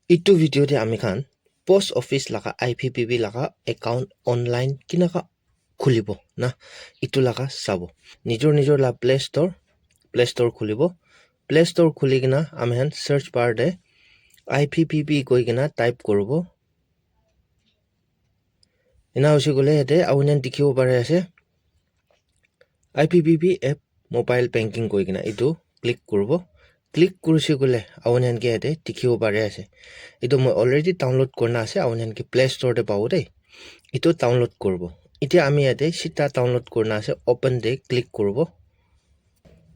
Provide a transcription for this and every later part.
Itu video de ami khan post office laga IPPB laga account online kinaka khulibo na itu laga sabo nijor la play store khulibo play store khuli kina ami khan search bar de IPPB koi kina type koribo ina hoise gole ete awunen dikhibo pare ase IPPB app mobile banking koi kina itu click koribo click kurisi gole awunen ke ete dikhibo pare ase itu moi already download korna ase awunen ke play store de pawo de itu download koribo itia ami ate sita download korna ase open de click koribo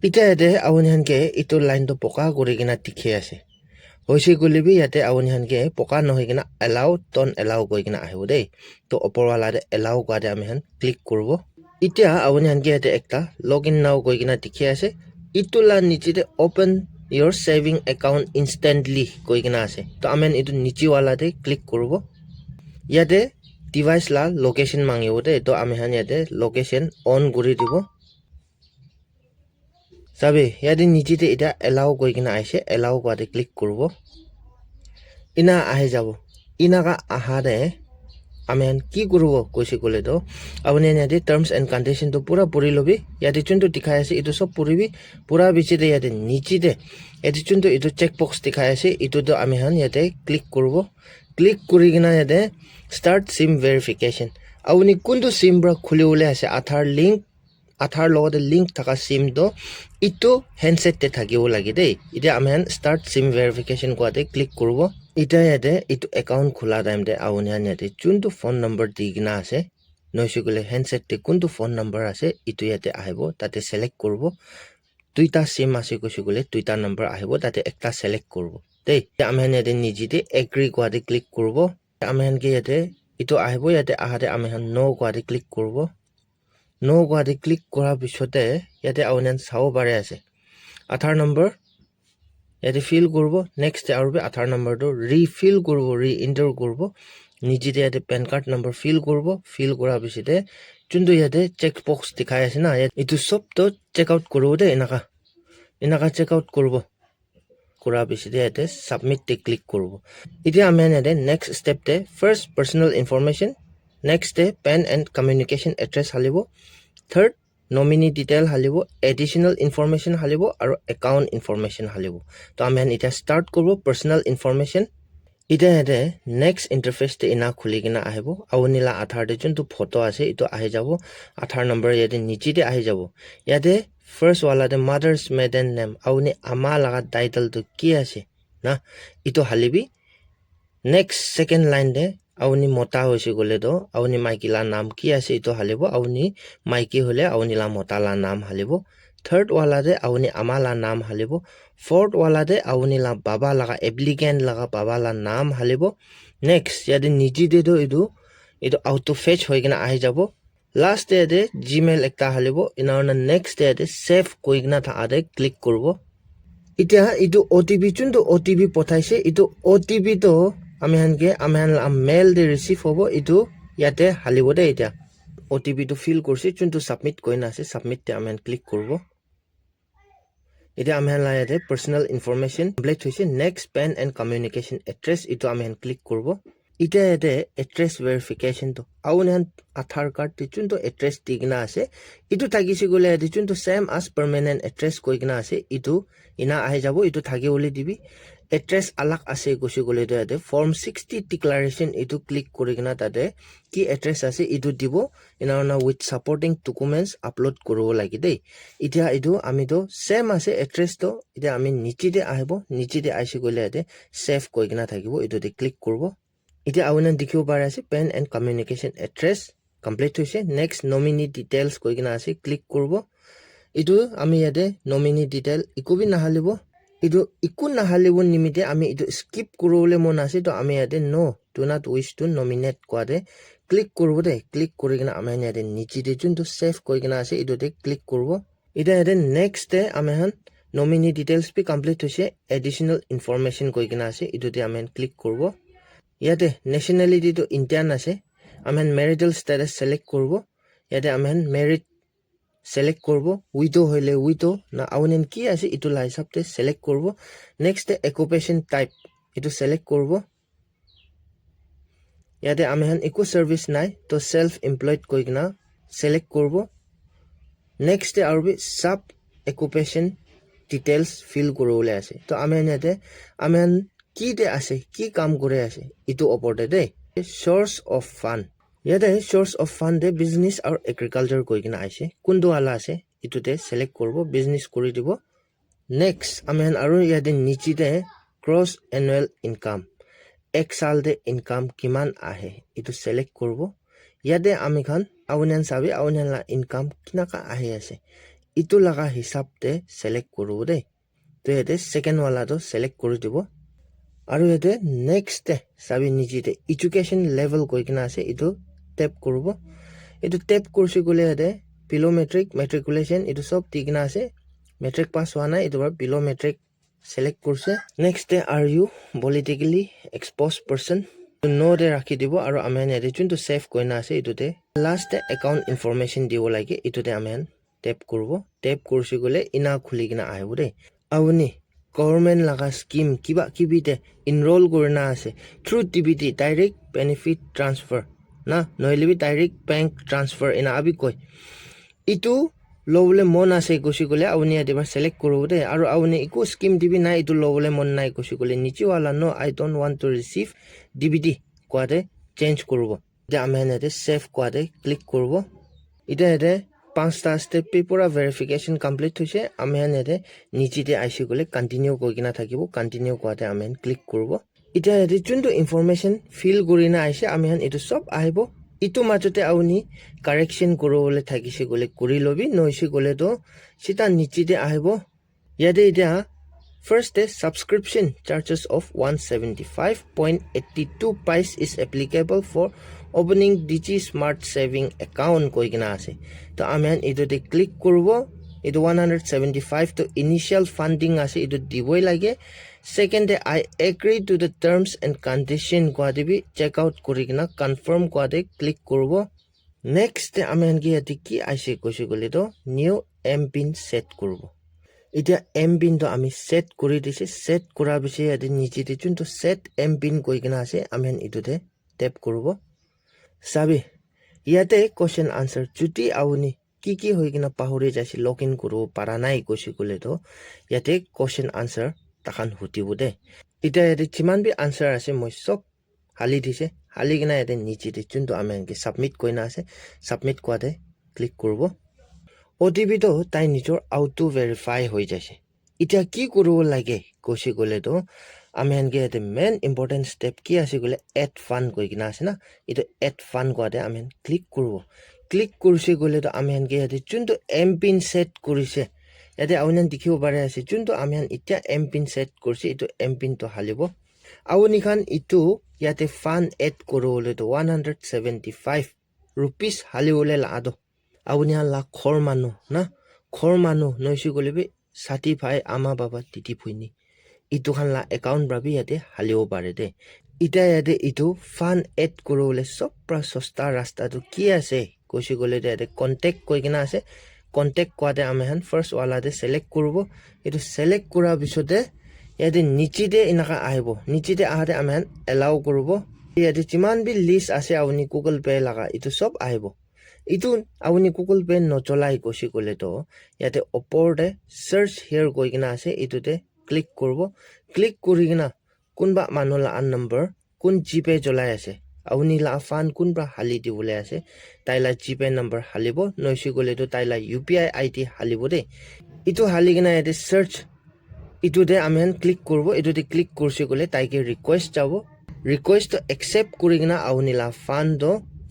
itia ate awunen ke itu line to poka kori kina dikhi ase hoise gole bi yate awunen ke poka nohoi kina allow don't allow koi kina ahibo de to opor wala de allow kwa de ami han click koribo itia awunen ke ate ekta login now koi kina dikhi ase itu la niche de open your saving account instantly koi kina ase to amen itu niche wala de click koribo yate device la location mangibo de to ami han yate location on guri dibo sabe yate niche de ita allow koi kina aise allow kwa de click koribo ina ahe jabo ina ka aha de ami han ki koribo koise kole to apuni yate terms and condition to pura puri lobi yate chunto dikhai ase itu sob puribi pura bichi de yate niche de yate chunto itu checkbox dikhai ase itu to ami han yate click koribo click kuri kina yate start sim verification awuni kundu sim bra khuli ule ase athar logode link thaka sim do itu handset te thakibo lagi dei ite amen start sim verification kwa de click koribo ita yate itu account khula time de awuni han yate chuntu phone number digina ase noisugule handset te kuntu phone number ase itu yate ahibo tate select koribo tuita sim ase kusugule tuita number ahibo tate ekta select koribo dei amen yate nijite agree kwa de click koribo amen ke yate itu ahibo yate ahade amen no kwa de click koribo no kwa de click kora bisote yate awunen sawo pare ase athar number yate fill koribo next aru athar number to refill koribo re-enter koribo nijite yate pan card number fill koribo fill kora bisite chundu yate checkbox dikhai ase na itu sob to check out koribo de enaka check out koribo kora bisite yate submit te click koribo itia amen yate next step te first personal information next day PAN and communication address halibo third nominee detail halibo additional information halibo aru account information halibo to amen ita start korbo personal information ita yate next interface te ina khuli kina ahibo awunila athar de juntu photo ase ito ahi jabo athar number yate niche de ahi jabo yate first wala de mother's maiden name awuni ama laga title to ki ase na ito halibi next second line de awuni mota hoise gole do awuni maiki la naam ki ase ito halibo awuni maiki hole awuni la mota la naam halibo third wala de awuni ama la naam halibo fourth wala de awuni la baba laga applicant laga baba la naam halibo next yade niji de do idu auto fetch hoigina ahi jabo last day de gmail ekta halibo inaona next day de save koigina tha ade click korbo itia idu OTP chundu OTP pothaise idu OTP to ami han la mail de receive hobo itu yate halibo de itia OTP to fill kursi chuntu submit koina ase submit te ami click korbo itia ami la yate personal information complete hoise next PAN and communication address itu ami click korbo itia yate address verification to awun athar card te chuntu address digna ase itu thagisi gole yate chuntu same as permanent address koigna ase itu ina ahi jabo itu thagi ule dibi address alak ase gosi gole to yate form 60 declaration itu click korigina tate ki address ase itu dibo ina with supporting documents upload koribo lagi dei itia itu ami to same ase address to itia ami niche de ahibo niche de aise gole yate save koigina thakibo itu de click korbo itia awunan dikhibo pare ase PAN and communication address complete hoise next nominee details koigina ase click korbo itu ami yate nominee detail ikubi nahalibo itu iku nahalibo nimite ami itu skip kurole mon ase to ami yate no do not wish to nominate kwade click korbo de click korigina ami yate niche de junto save koigina ase itu de click korbo ida yate next day ami han nominee details bi complete hoise additional information koigina ase itu de ami click korbo yate nationality to Indian ase ami marital status select korbo yate ami married select korbo widow hoile widow na awunen ki ase itu la hisab te select korbo next occupation type ইটো select করব ইয়াতে আমি হান একো service নাই তো self employed কই কিনা সিলেক্ট করব নেক্সট আর বি সাব অকুপেশন ডিটেইলস ফিল করবলে আছে তো আমি ইয়াতে আমি হান কি দে আছে কি কাম করে আছে ইটো ওপৰতে দে সোর্স অফ ফান্ড ইয়াতে source of fund the business আর এগ্রিকালচার কই কিনা আছে কোনটো আলা আছে ইটোতে সিলেক্ট করব বিজনেস কৰি দিব নেক্সট আমি হান আৰু ইয়াতে নিচিতে ক্রস এনুয়াল ইনকাম এক সাল দে ইনকাম কিমান আহে ইটো সিলেক্ট করব ইয়াতে আমি খান আউনিয়ান সাবি আউনিয়ান লা ইনকাম কিনাকা আহে আছে ইটো লাগা হিসাব দে সিলেক্ট করব দে তো ইয়াতে সেকেন্ড ওয়ালা তো সিলেক্ট কৰি দিব আৰু ইয়াতে নেক্সট দে সাবি নিচিতে এডুকেশন লেভেল কই কিনা আছে ইটো ট্যাপ করব ইটো ট্যাপ করছি গলে ইয়াতে বিলো মেট্রিক মেট্রিকুলেশন ইটো সব ঠিকনা আছে মেট্রিক পাস হোৱা নাই ইটো বিলো মেট্রিক select করছে next day are you politically exposed person no de rakhi dibo aru amen ede chuntu save koina ase itute last account information dibo lage itute amen tap kurbo tap kursi gole ina khuli kina ahibo de awuni government laga scheme kiba kibite enroll korna ase through dbt direct benefit transfer na noile direct bank transfer ina abi koi itu লবলে মন আছে কইছি গলে আউনি এবাৰ select কৰব দে আৰু আউনি eco scheme দিবি নাই ইটো লবলে মন নাই কইছি গলে নিচে वाला no I don't want to receive DBT কোয়াতে চেঞ্জ করব দে আমি এতে সেভ কোয়াতে ক্লিক করব এটা এতে পাঁচটা স্টেপ পুরা ভেরিফিকেশন কমপ্লিট হৈছে আমি এতে নিচিতে আইছি গলে কন্টিনিউ কই কিনা থাকিব কন্টিনিউ কোয়াতে আমি ক্লিক করব এটা এতে যোনটো ইনফরমেশন ফিল কৰিনা আইছে আমি এটো সব আহিব ইটো মাজতে আউনি কাৰেকশন কৰবলে থাকিছে গলে কৰি লবি নইছে গলে তো সিটা নিচিতে আহিব ইয়াতে এটা first subscription charges of 175.82 price is applicable for opening Digi Smart Saving account কই কিনা আছে তো আমি এটোতে ক্লিক করব এটো 175 তো ইনিশিয়াল ফান্ডিং আছে এটো দিবই লাগে second I agree to the terms and condition কোয়াদিবি চেক আউট কৰি কিনা কনফার্ম কোয়াদে ক্লিক করব নেক্সট আমি কি ইয়াতে কি আইছে কইছে গলে তো নিউ এম পিন সেট করব এটা এম পিন তো আমি সেট কৰি দিছে সেট কৰাৰ পিছত ইয়াতে নিচিতে যোনটো সেট এম পিন কই কিনা আছে আমি ইটোতে ট্যাপ করব সাবি ইয়াতে কোশ্চেন আনসার যদি আউনি কি হৈ কিনা পাহৰি যাইছে লগ ইন কৰিব পাৰা নাই কইছে গলে তো ইয়াতে কোশ্চেন আনসার তাখান হুটিব দে এটা ইয়াতে যিমান বি আনসার আছে মই সব হালি দিছে হালি কিনা ইয়াতে নিচিতে যোনটো আমি সাবমিট কইনা আছে সাবমিট কোৱাতে ক্লিক কৰব ওটিপি তো তাই নিজৰ অটো ভেৰিফাই হৈ যাইছে এতিয়া কি কৰিব লাগে কইছে গলে তো আমি ইয়াতে মেইন ইম্পৰ্টেন্ট স্টেপ কি আছে গলে এড ফান্ড কই কিনা আছে না এটা এড ফান্ড কোৱাতে আমি ক্লিক কৰব ক্লিক কৰিছে গলে তো আমি ইয়াতে যোনটো এম পিন সেট কৰিছে ইয়াতে আউনিয়ান দেখিব পাৰে আছে যোনটো আমি এতিয়া এম পিন সেট কৰিছে ইটো এম পিন তো হালিব আউনি খান ইটো ইয়াতে ফান্ড এড কৰবলে তো 175 rupees হালিবলে লাদো আউনি লা খৰ মানু না খৰ মানু নইছি গলেবি সাথী ভাই আমা বাবা তিতি ফুইনি ইটো খান লা একাউন্ট ভাবি ইয়াতে হালিব পাৰে দে ইটা ইয়াতে ইটো ফান্ড এড কৰবলে সব প্ৰা সস্তা ৰাস্তাটো কি আছে কইছি গলে ইয়াতে কন্টাক্ট কই কিনা আছে কন্টাক্ট কোয়াতে আমি ফার্স্ট ওয়ালাতে সিলেক্ট করব এটো সিলেক্ট কৰাৰ পিছতে ইয়াতে নিচিতে ইনাকা আহিব নিচিতে আহাতে আমি এলাউ করব ইয়াতে যিমান বি লিস্ট আছে আপুনি গুগল পে লাগা ইটো সব আহিব ইটো আপুনি গুগল পে নচলাই কইছি গলে তো ইয়াতে ওপৰতে সাৰ্চ হিয়াৰ কই কিনা আছে ইটোতে ক্লিক কৰব ক্লিক কৰি কিনা কোনবা মানুহৰ আন নম্বৰ কোন জিপে চলাই আছে আপুনি লা ফান কোনবা হালি দিবলে আছে তাইলা জিপে নম্বৰ হালিব নইছি গলে তো তাইলা ইউপিআই আইডি হালিব দে ইটো হালি কিনা ইয়াতে সার্চ ইটোতে আমি ক্লিক করব ইটোতে ক্লিক করছি গলে তাইকে রিকোয়েস্ট যাব রিকোয়েস্ট তো একসেপ্ট কৰি কিনা আপুনি লা ফান্ড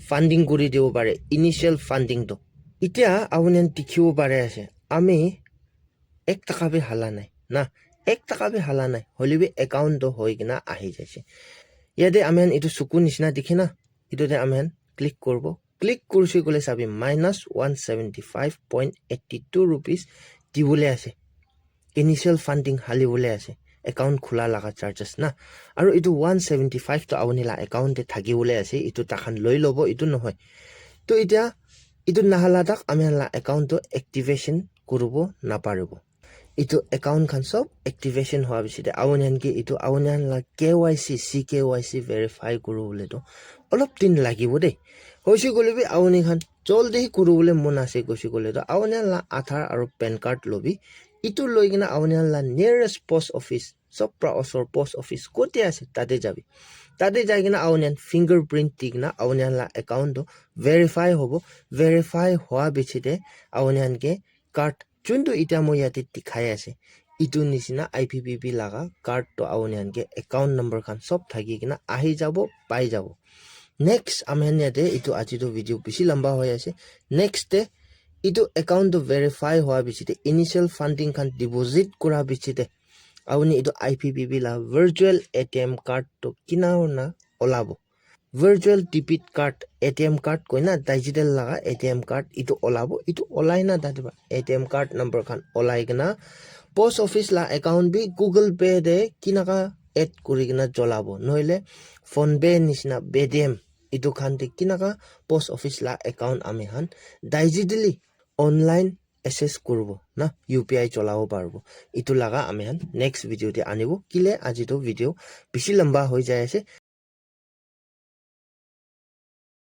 ফান্ডিং কৰি দিব পাৰে ইনিশিয়াল ফান্ডিং তো এতিয়া আপুনি দেখিব পাৰে আছে আমি 1 টাকা বি হালা নাই না 1 টাকা বি হালা নাই হলিবি একাউন্ট তো হৈ কিনা আহি যাইছে ইয়াতে আমি ইটো সুকু নিচিনা দেখি না ইটোতে আমি ক্লিক করব ক্লিক করছি গলে চাবি -175.82 rupees দিবলে আছে ইনিশিয়াল ফান্ডিং হালিবলে আছে একাউন্ট খোলা লাগা চার্জেস না আৰু ইটো 175 তো আপুনি লা একাউন্টে থাকিবলে আছে ইটো তাখান লৈ লব ইটো নহয় তো এতিয়া ইটো নাহালা তাক আমি লা একাউন্ট তো এক্টিভেশন কৰিব না পাৰিব itu account khan sob activation howa bichite awonian ke itu awonian la KYC CKYC verify kuru bole to olop din lagibo de hoisi gole bi awoni khan joldi kuru bole mon ase koisi gole to awonian la Aadhaar aro PAN card lobi itu loigina awonian la nearest post office sob pra osor post office kote ase tade jabi tade jaigina awonian fingerprint tigna awonian la account to verify hobo verify howa bichite awonian ke card juntu ita mo yate dikhai ase itu nisina IPPB laga card to awonian ke account number khan sob thagi kina ahi jabo pai jabo next amhan yate itu aji to video bishi lamba hoy ase next day itu account to verify howa bichite initial funding khan deposit kura bichite awoni itu IPPB la virtual ATM card to kinaona olabo virtual debit card ATM card koina digital laga ATM card itu olabo itu olai na dadiba ATM card number khan olai gina post office la account bi Google Pay de kinaka add kuri gina jolabo noile phone pay nisna BDM itu khan de kinaka post office la account ami han digitally online access kurbo na UPI cholabo parbo itu laga ami han next video de anibo kile aji to video bishi lamba hoi jai ase